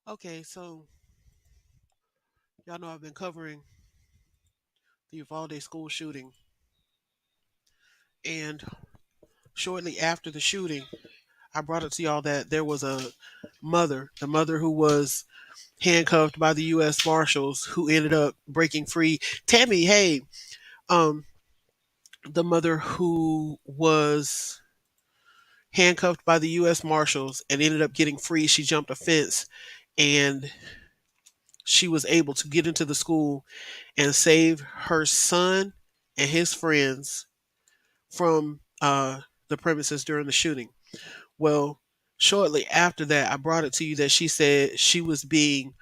Okay, so y'all know I've been covering the Uvalde school shooting, and shortly after the shooting, I brought it to y'all that there was the mother who was handcuffed by the U.S. Marshals, who ended up breaking free. Tammy, hey, um, the mother who was handcuffed by the U.S. Marshals and ended up getting free. She jumped a fence and she was able to get into the school and save her son and his friends from the premises during the shooting. Well, shortly after that, I brought it to you that she said she was being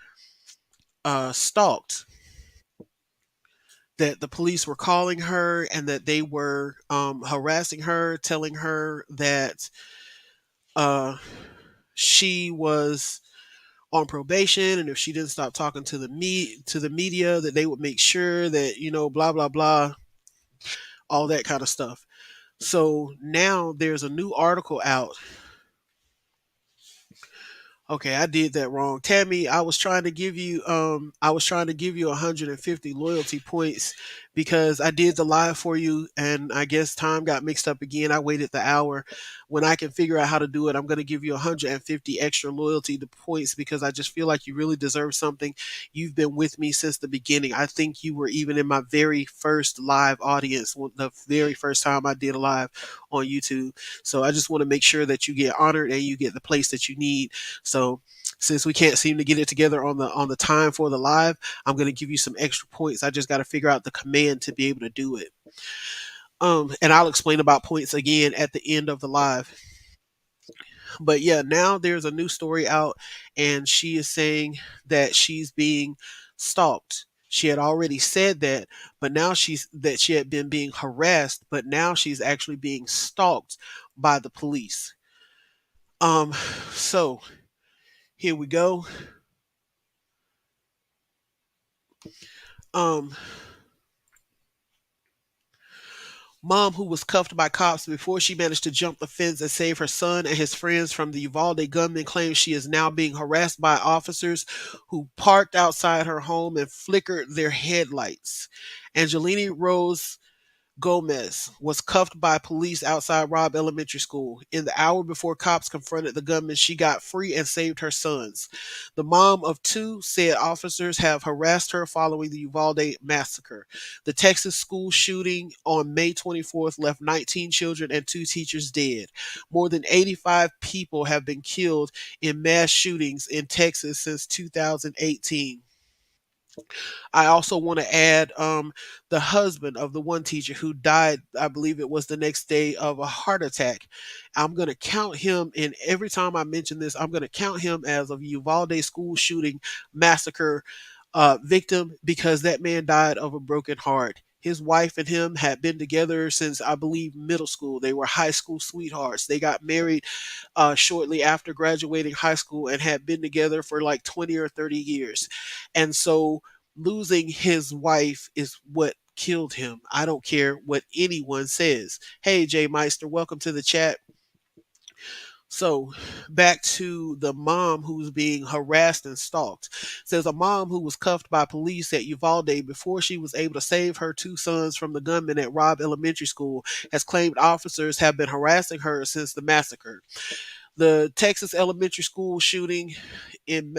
stalked, that the police were calling her and that they were harassing her, telling her that uh, she was on probation, and if she didn't stop talking to the media, that they would make sure that blah blah blah, all that kind of stuff. So now there's a new article out. Okay, I did that wrong. Tammy, I was trying to give you 150 loyalty points because I did the live for you and I guess time got mixed up again. I waited the hour. When I can figure out how to do it, I'm going to give you 150 extra loyalty to points because I just feel like you really deserve something. You've been with me since the beginning. I think you were even in my very first live audience, the very first time I did a live on YouTube. So I just want to make sure that you get honored and you get the place that you need. So since we can't seem to get it together on the time for the live, I'm gonna give you some extra points. I just got to figure out the command to be able to do it. And I'll explain about points again at the end of the live. But yeah, now there's a new story out, and she is saying that she's being stalked. She had already said that, but now she had been being harassed, but now she's actually being stalked by the police. Um, so here we go. Um, Mom, who was cuffed by cops before she managed to jump the fence and save her son and his friends from the Uvalde gunman, claims she is now being harassed by officers who parked outside her home and flickered their headlights. Angelini Rose Gomez was cuffed by police outside Robb Elementary School. In the hour before cops confronted the gunman, she got free and saved her sons. The mom of two said officers have harassed her following the Uvalde massacre. The Texas school shooting on May 24th left 19 children and two teachers dead. More than 85 people have been killed in mass shootings in Texas since 2018. I also want to add the husband of the one teacher who died, I believe it was the next day of a heart attack. I'm going to count him in every time I mention this, I'm going to count him as a Uvalde school shooting massacre victim because that man died of a broken heart. His wife and him had been together since I believe middle school. They were high school sweethearts. They got married shortly after graduating high school and had been together for like 20 or 30 years. And so losing his wife is what killed him. I don't care what anyone says. Hey, Jay Meister, welcome to the chat. So, back to the mom who's being harassed and stalked. Says a mom who was cuffed by police at Uvalde before she was able to save her two sons from the gunman at Robb Elementary School has claimed officers have been harassing her since the massacre. The Texas elementary school shooting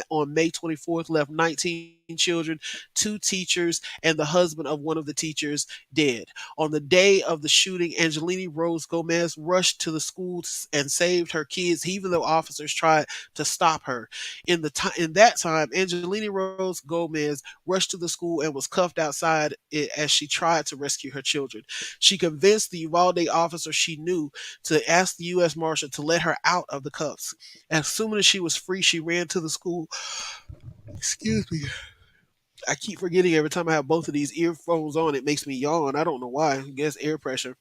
on May 24th left 19 children, two teachers, and the husband of one of the teachers dead. On the day of the shooting, Angelini Rose Gomez rushed to the school and saved her kids, even though officers tried to stop her. In that time, Angelini Rose Gomez rushed to the school and was cuffed outside as she tried to rescue her children. She convinced the Uvalde officer she knew to ask the U.S. Marshal to let her out of the cuffs. As soon as she was free, she ran to the school. Excuse me. I keep forgetting every time I have both of these earphones on, it makes me yawn. I don't know why. I guess air pressure.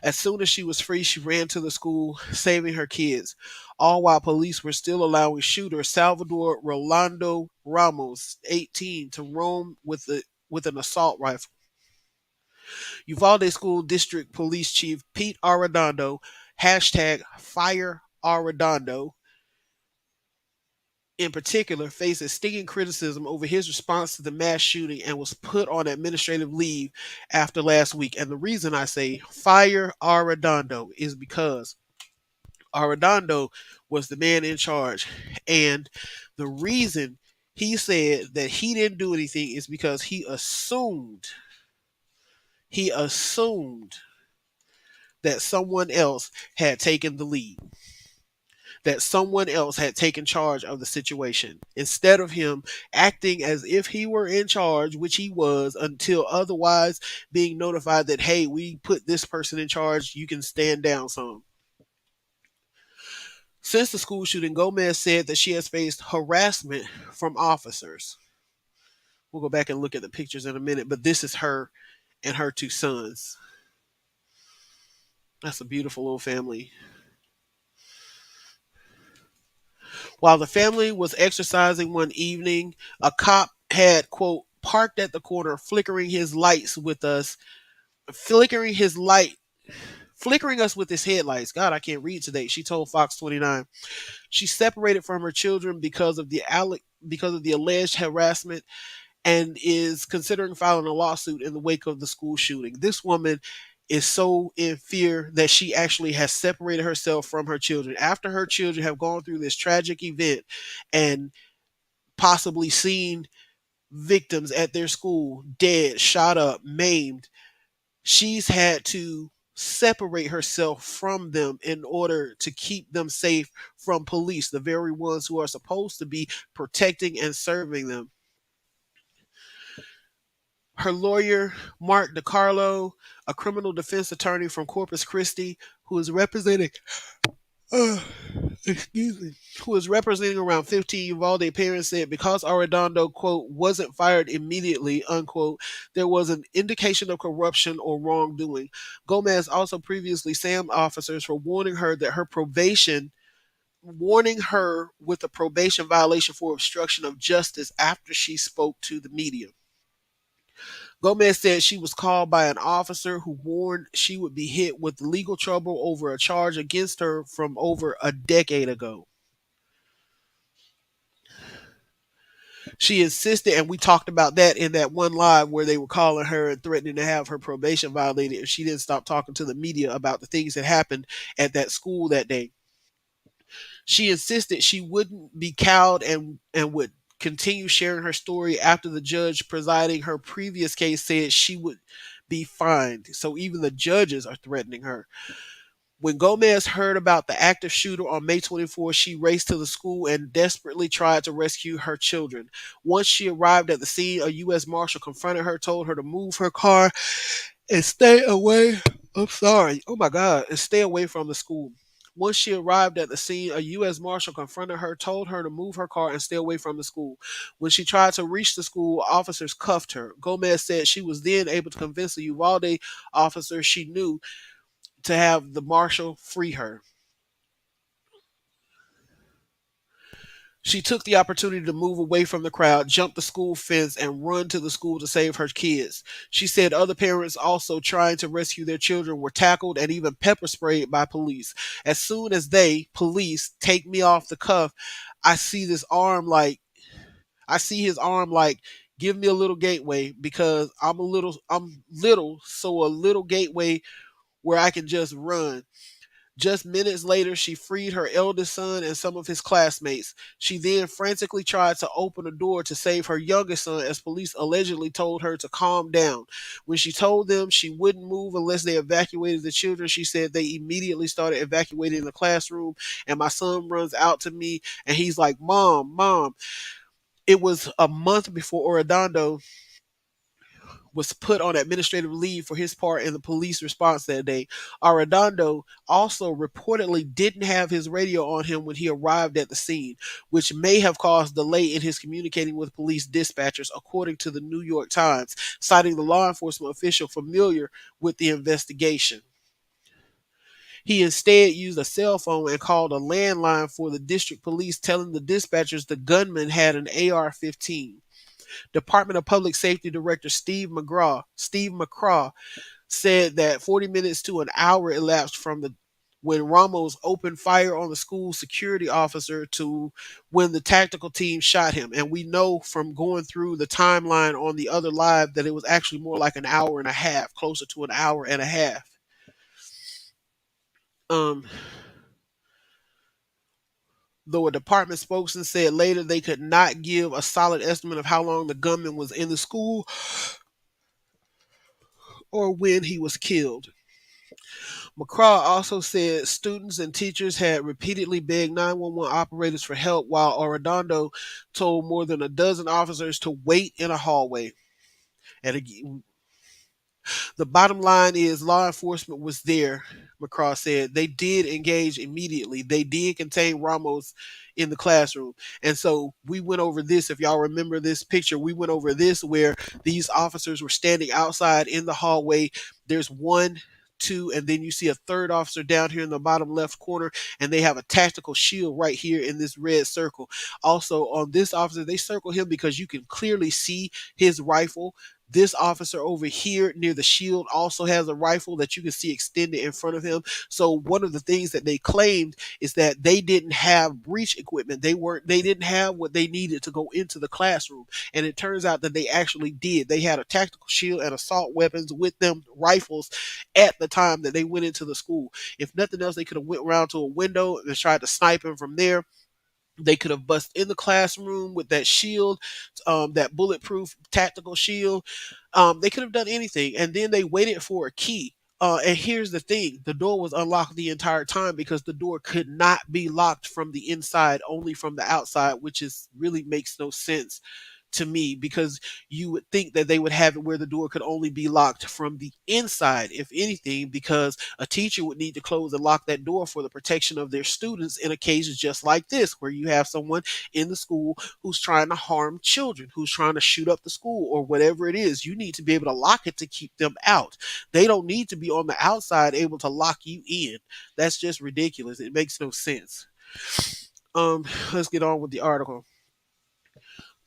As soon as she was free, she ran to the school, saving her kids, all while police were still allowing shooter Salvador Rolando Ramos, 18, to roam with an assault rifle. Uvalde School District Police Chief Pete Arredondo, hashtag Fire Arredondo, in particular, faces stinging criticism over his response to the mass shooting and was put on administrative leave after last week. And the reason I say fire Arredondo is because Arredondo was the man in charge. And the reason he said that he didn't do anything is because he assumed that someone else had taken the lead, that someone else had taken charge of the situation, instead of him acting as if he were in charge, which he was until otherwise being notified that, hey, we put this person in charge, you can stand down some. Since the school shooting, Gomez said that she has faced harassment from officers. We'll go back and look at the pictures in a minute, but this is her and her two sons. That's a beautiful little family. While the family was exercising one evening, a cop had, quote, parked at the corner, flickering his light, flickering us with his headlights. God, I can't read today. She told Fox 29. She separated from her children because of the alleged harassment and is considering filing a lawsuit in the wake of the school shooting. This woman is so in fear that she actually has separated herself from her children after her children have gone through this tragic event and possibly seen victims at their school dead, shot up, maimed. She's had to separate herself from them in order to keep them safe from police, the very ones who are supposed to be protecting and serving them. Her lawyer, Mark DiCarlo, a criminal defense attorney from Corpus Christi, who is representing uh, excuse me, who is representing around 15 Uvalde parents, said because Arredondo, quote, wasn't fired immediately, unquote, there was an indication of corruption or wrongdoing. Gomez also previously slammed officers for warning her with a probation violation for obstruction of justice after she spoke to the media. Gomez said she was called by an officer who warned she would be hit with legal trouble over a charge against her from over a decade ago. She insisted, and we talked about that in that one live where they were calling her and threatening to have her probation violated if she didn't stop talking to the media about the things that happened at that school that day. She insisted she wouldn't be cowed and would continue sharing her story after the judge presiding her previous case said she would be fined. So even the judges are threatening her. When Gomez heard about the active shooter on May 24th, she raced to the school and desperately tried to rescue her children. Once she arrived at the scene, a U.S. Marshal confronted her, told her to move her car and stay away. I'm sorry. Oh my God. And stay away from the school. Once she arrived at the scene, a U.S. Marshal confronted her, told her to move her car and stay away from the school. When she tried to reach the school, officers cuffed her. Gomez said she was then able to convince the Uvalde officer she knew to have the marshal free her. She took the opportunity to move away from the crowd, jump the school fence, and run to the school to save her kids. She said other parents also trying to rescue their children were tackled and even pepper sprayed by police. As soon as police, take me off the cuff, I see this arm like, I see his arm like, give me a little gateway because I'm little, so a little gateway where I can just run. Just minutes later, she freed her eldest son and some of his classmates. She then frantically tried to open a door to save her youngest son as police allegedly told her to calm down. When she told them she wouldn't move unless they evacuated the children, she said they immediately started evacuating the classroom, and my son runs out to me and he's like, Mom, Mom. It was a month before Arredondo was put on administrative leave for his part in the police response that day. Arredondo also reportedly didn't have his radio on him when he arrived at the scene, which may have caused delay in his communicating with police dispatchers, according to the New York Times, citing the law enforcement official familiar with the investigation. He instead used a cell phone and called a landline for the district police, telling the dispatchers the gunman had an AR-15. Department of Public Safety Director Steve McCraw said that 40 minutes to an hour elapsed from the when Ramos opened fire on the school security officer to when the tactical team shot him. And we know from going through the timeline on the other live that it was actually more like an hour and a half, closer to an hour and a half. Um, though a department spokesman said later they could not give a solid estimate of how long the gunman was in the school or when he was killed. McCraw also said students and teachers had repeatedly begged 911 operators for help, while Arredondo told more than a dozen officers to wait in a hallway. And again, the bottom line is law enforcement was there, McCraw said. They did engage immediately. They did contain Ramos in the classroom. And so we went over this. If y'all remember this picture, we went over this where these officers were standing outside in the hallway. There's one, two, and then you see a third officer down here in the bottom left corner, and they have a tactical shield right here in this red circle. Also, on this officer, they circle him because you can clearly see his rifle. This officer over here near the shield also has a rifle that you can see extended in front of him. So one of the things that they claimed is that they didn't have breach equipment. They didn't have what they needed to go into the classroom. And it turns out that they actually did. They had a tactical shield and assault weapons with them, rifles, at the time that they went into the school. If nothing else, they could have went around to a window and tried to snipe him from there. They could have busted in the classroom with that shield, that bulletproof tactical shield. They could have done anything, and then they waited for a key. And here's the thing: the door was unlocked the entire time because the door could not be locked from the inside, only from the outside, which is really makes no sense to me, because you would think that they would have it where the door could only be locked from the inside, if anything, because a teacher would need to close and lock that door for the protection of their students in occasions just like this, where you have someone in the school who's trying to harm children, who's trying to shoot up the school or whatever it is. You need to be able to lock it to keep them out. They don't need to be on the outside able to lock you in. That's just ridiculous. It makes no sense. Let's get on with the article.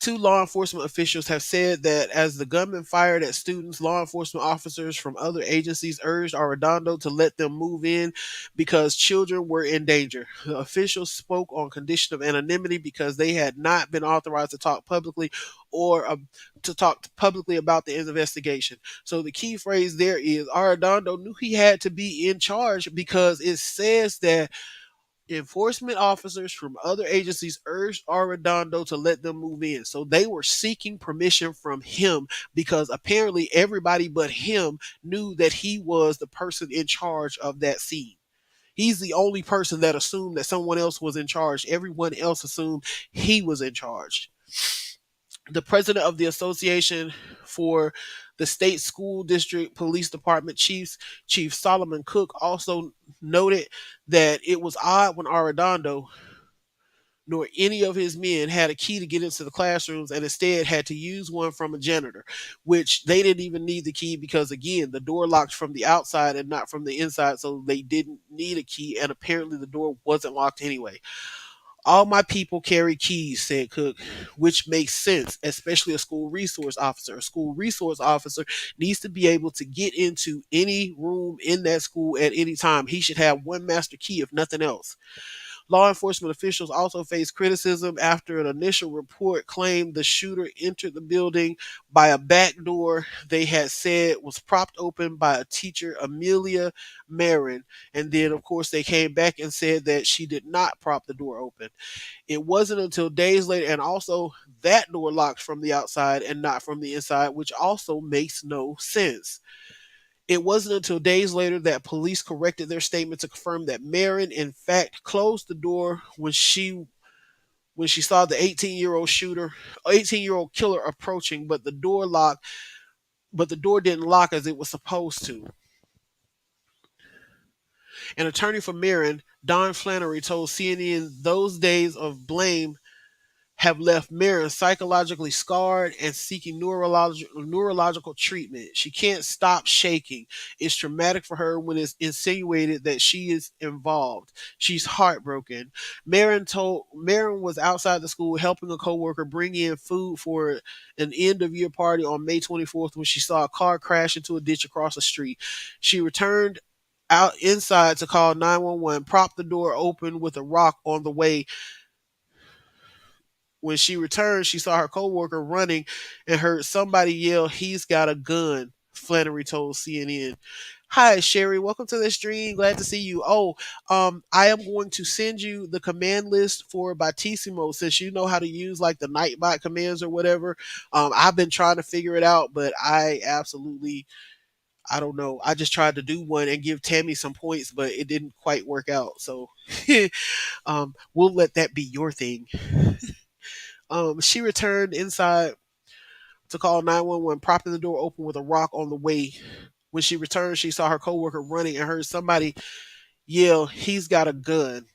Two law enforcement officials have said that as the gunman fired at students, law enforcement officers from other agencies urged Arredondo to let them move in because children were in danger. The officials spoke on condition of anonymity because they had not been authorized to talk publicly or to talk publicly about the investigation. So the key phrase there is Arredondo knew he had to be in charge because it says that enforcement officers from other agencies urged Arredondo to let them move in. So they were seeking permission from him because apparently everybody but him knew that he was the person in charge of that scene. He's the only person that assumed that someone else was in charge. Everyone else assumed he was in charge. The president of the Association for the State School District Police Department Chiefs, Chief Solomon Cook, also noted that it was odd when Arredondo nor any of his men had a key to get into the classrooms and instead had to use one from a janitor, which they didn't even need the key because, again, the door locked from the outside and not from the inside, so they didn't need a key, and apparently the door wasn't locked anyway. All my people carry keys, said Cook, which makes sense, especially a school resource officer. A school resource officer needs to be able to get into any room in that school at any time. He should have one master key, if nothing else. Law enforcement officials also faced criticism after an initial report claimed the shooter entered the building by a back door they had said was propped open by a teacher, Amelia Marin. And then, of course, they came back and said that she did not prop the door open. It wasn't until days later, and also that door locked from the outside and not from the inside, which also makes no sense. It wasn't until days later that police corrected their statement to confirm that Marin, in fact, closed the door when she saw the 18-year-old killer approaching, but the door didn't lock as it was supposed to. An attorney for Marin, Don Flannery, told CNN those days of blame have left Marin psychologically scarred and seeking neurological treatment. She can't stop shaking. It's traumatic for her when it's insinuated that she is involved. She's heartbroken. Marin was outside the school helping a coworker bring in food for an end of year party on May 24th when she saw a car crash into a ditch across the street. She returned out inside to call 911, propped the door open with a rock on the way. When she returned, she saw her coworker running and heard somebody yell, "He's got a gun," Flannery told CNN. "Hi, Sherry. Welcome to the stream. Glad to see you. Oh, I am going to send you the command list for Batissimo since you know how to use like the Nightbot commands or whatever. I've been trying to figure it out, but I don't know. I just tried to do one and give Tammy some points, but it didn't quite work out. So we'll let that be your thing." She returned inside to call 911, propping the door open with a rock on the way. When she returned, she saw her coworker running and heard somebody yell, "He's got a gun."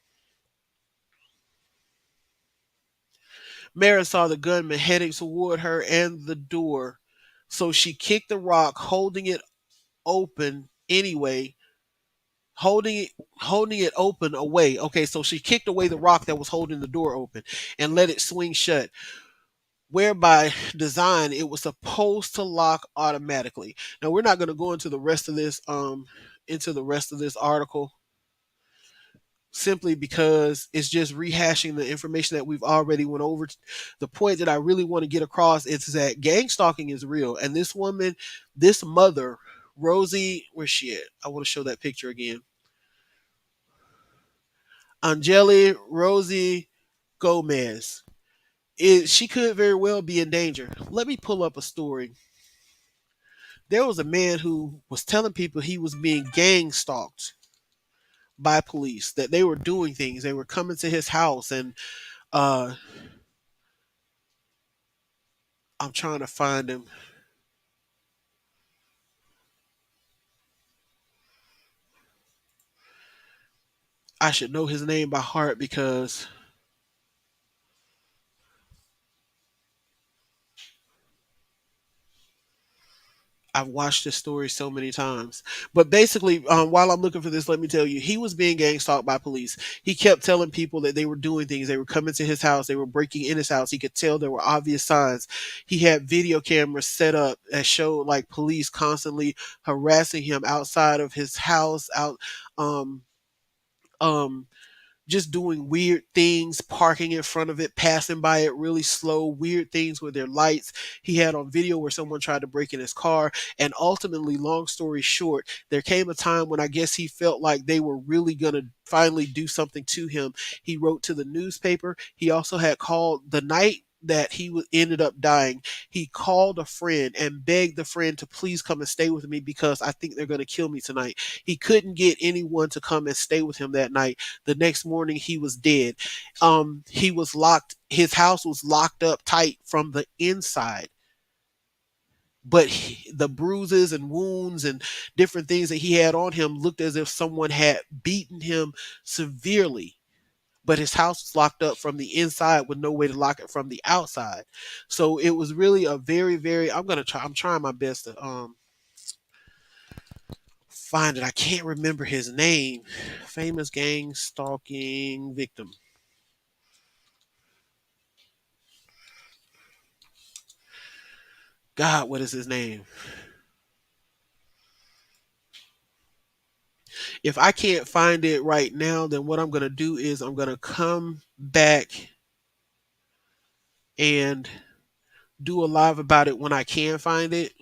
Mara saw the gunman heading toward her and the door, so she kicked the rock, holding it open anyway. Holding it open away. Okay, so she kicked away the rock that was holding the door open and let it swing shut, whereby design it was supposed to lock automatically. Now we're not going to go into the rest of this article simply because it's just rehashing the information that we've already went over. The point that I really want to get across is that gang stalking is real, and this woman, this mother, Rosie, where's she at? I want to show that picture again. Angeli Rosie Gomez. She could very well be in danger. Let me pull up a story. There was a man who was telling people he was being gang stalked by police, that they were doing things. They were coming to his house, and uh, I'm trying to find him. I should know his name by heart because I've watched this story so many times. But basically, while I'm looking for this, let me tell you, he was being gang stalked by police. He kept telling people that they were doing things. They were coming to his house. They were breaking in his house. He could tell there were obvious signs. He had video cameras set up that showed like police constantly harassing him outside of his house, um, um, just doing weird things, parking in front of it, passing by it really slow, weird things with their lights. He had on video where someone tried to break in his car. And ultimately, long story short, there came a time when I guess he felt like they were really going to finally do something to him. He wrote to the newspaper. He also had called the night that ended up dying. He called a friend and begged the friend to please come and stay with me because I think they're going to kill me tonight. He couldn't get anyone to come and stay with him that night. The next morning, he was dead. He was locked. His house was locked up tight from the inside. But the bruises and wounds and different things that he had on him looked as if someone had beaten him severely. But his house was locked up from the inside with no way to lock it from the outside. So it was really a very, very. I'm trying my best to find it. I can't remember his name. Famous gang stalking victim. God, what is his name? If I can't find it right now, then what I'm going to do is I'm going to come back and do a live about it when I can find it,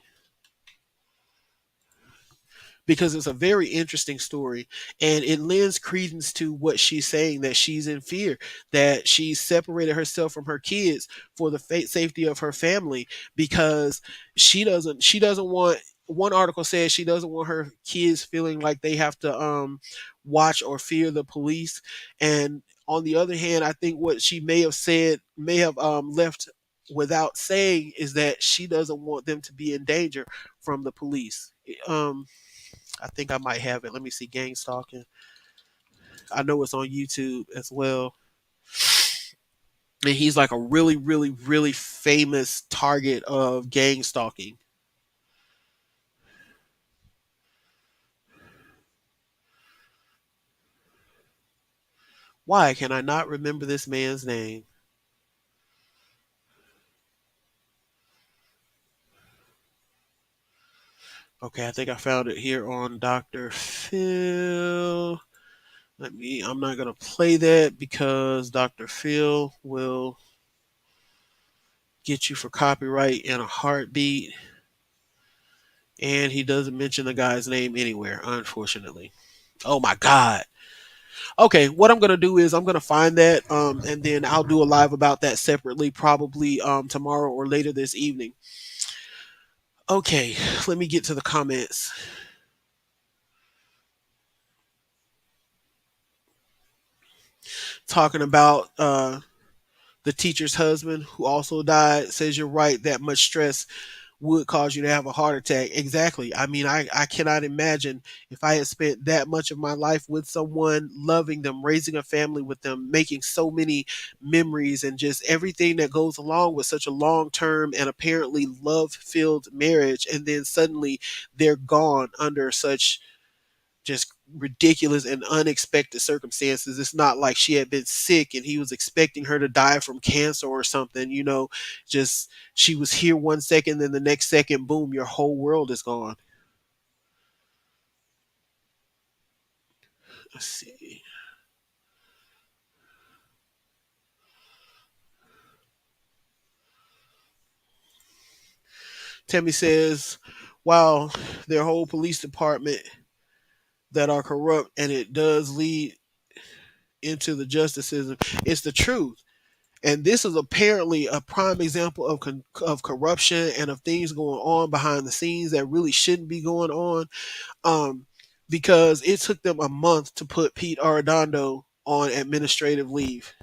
because it's a very interesting story and it lends credence to what she's saying, that she's in fear, that she's separated herself from her kids for the safety of her family, because she doesn't want, one article says she doesn't want her kids feeling like they have to watch or fear the police. And on the other hand, I think what she may have left without saying is that she doesn't want them to be in danger from the police. I think I might have it. Let me see. Gang stalking. I know it's on YouTube as well. And he's like a really, really, really famous target of gang stalking. Why can I not remember this man's name? Okay, I think I found it here on Dr. Phil. I'm not going to play that because Dr. Phil will get you for copyright in a heartbeat. And he doesn't mention the guy's name anywhere, unfortunately. Oh my God. Okay, what I'm gonna do is I'm gonna find that, and then I'll do a live about that separately, probably tomorrow or later this evening. Okay, let me get to the comments. Talking about the teacher's husband who also died, says you're right, that much stress would cause you to have a heart attack. Exactly. I mean, I cannot imagine if I had spent that much of my life with someone, loving them, raising a family with them, making so many memories, and just everything that goes along with such a long term and apparently love filled marriage. And then suddenly they're gone under such just ridiculous and unexpected circumstances. It's not like she had been sick and he was expecting her to die from cancer or something, just she was here 1 second, then the next second, boom, your whole world is gone. Let's see. Tammy says, wow, their whole police department that are corrupt and it does lead into the justice system. It's the truth. And this is apparently a prime example of corruption and of things going on behind the scenes that really shouldn't be going on. Um, because it took them a month to put Pete Arredondo on administrative leave.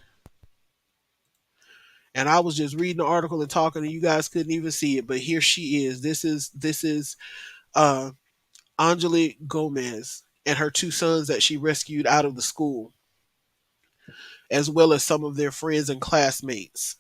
And I was just reading the article and talking, and you guys couldn't even see it, but here she is. This is uh, Angelique Gomez and her two sons that she rescued out of the school, as well as some of their friends and classmates.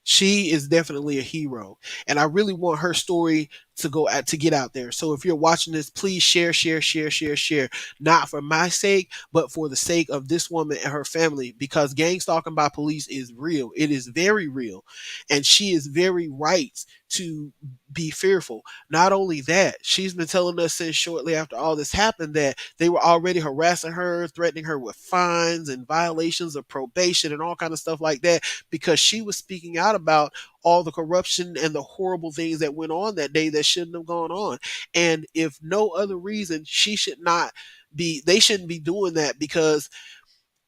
She is definitely a hero, and I really want her story to go out to get out there. So if you're watching this, please share, share, share, share, share. Not for my sake, but for the sake of this woman and her family, because gang stalking by police is real. It is very real, and she is very right to be fearful. Not only that, she's been telling us since shortly after all this happened that they were already harassing her, threatening her with fines and violations of probation and all kind of stuff like that, because she was speaking out about all the corruption and the horrible things that went on that day that shouldn't have gone on. And if no other reason, they shouldn't be doing that, because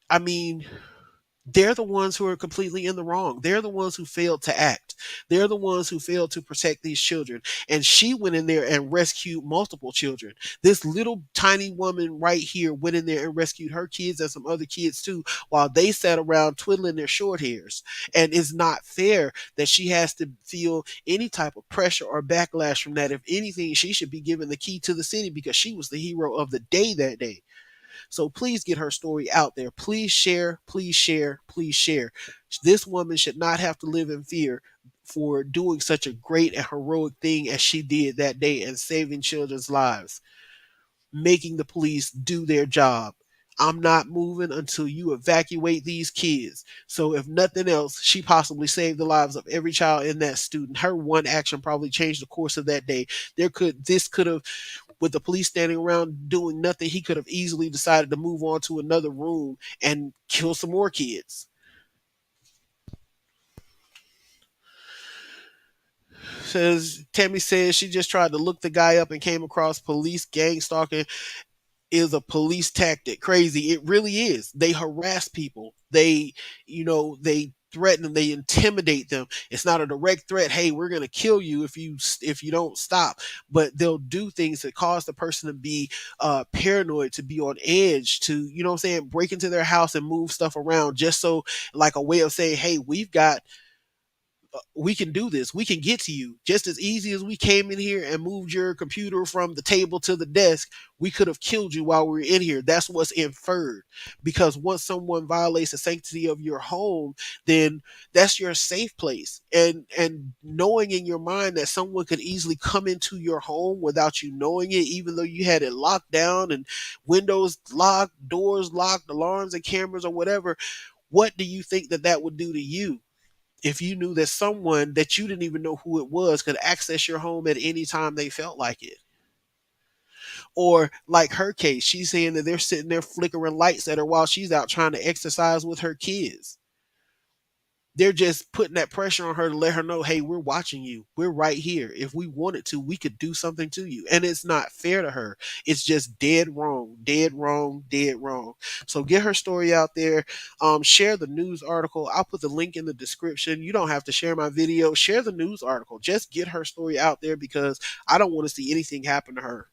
I mean, they're the ones who are completely in the wrong. They're the ones who failed to act. They're the ones who failed to protect these children. And she went in there and rescued multiple children. This little tiny woman right here went in there and rescued her kids and some other kids too, while they sat around twiddling their short hairs. And it's not fair that she has to feel any type of pressure or backlash from that. If anything, she should be given the key to the city because she was the hero of the day that day. So please get her story out there. Please share, please share, please share. This woman should not have to live in fear for doing such a great and heroic thing as she did that day and saving children's lives, making the police do their job. I'm not moving until you evacuate these kids. So if nothing else, she possibly saved the lives of every child in that student. Her one action probably changed the course of that day. This could have, with the police standing around doing nothing, he could have easily decided to move on to another room and kill some more kids. Says Tammy says she just tried to look the guy up and came across police gang stalking is a police tactic. Crazy. It really is. They harass people. They threaten them, they intimidate them. It's not a direct threat, hey, we're going to kill you if you don't stop, but they'll do things that cause the person to be paranoid, to be on edge, to, what I'm saying, break into their house and move stuff around, just so, like, a way of saying, hey, we can do this. We can get to you just as easy as we came in here and moved your computer from the table to the desk. We could have killed you while we were in here. That's what's inferred. Because once someone violates the sanctity of your home, then that's your safe place. And knowing in your mind that someone could easily come into your home without you knowing it, even though you had it locked down and windows locked, doors locked, alarms and cameras or whatever, what do you think that would do to you? If you knew that someone that you didn't even know who it was could access your home at any time they felt like it. Or like her case, she's saying that they're sitting there flickering lights at her while she's out trying to exercise with her kids. They're just putting that pressure on her to let her know, hey, we're watching you. We're right here. If we wanted to, we could do something to you. And it's not fair to her. It's just dead wrong, dead wrong, dead wrong. So get her story out there. Share the news article. I'll put the link in the description. You don't have to share my video. Share the news article. Just get her story out there because I don't want to see anything happen to her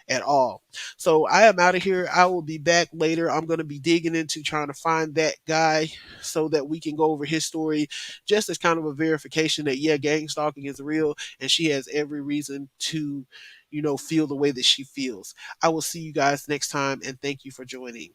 at all. So I am out of here. I will be back later. I'm going to be digging into trying to find that guy so that we can go over his story just as kind of a verification that, yeah, gang stalking is real and she has every reason to, feel the way that she feels. I will see you guys next time and thank you for joining.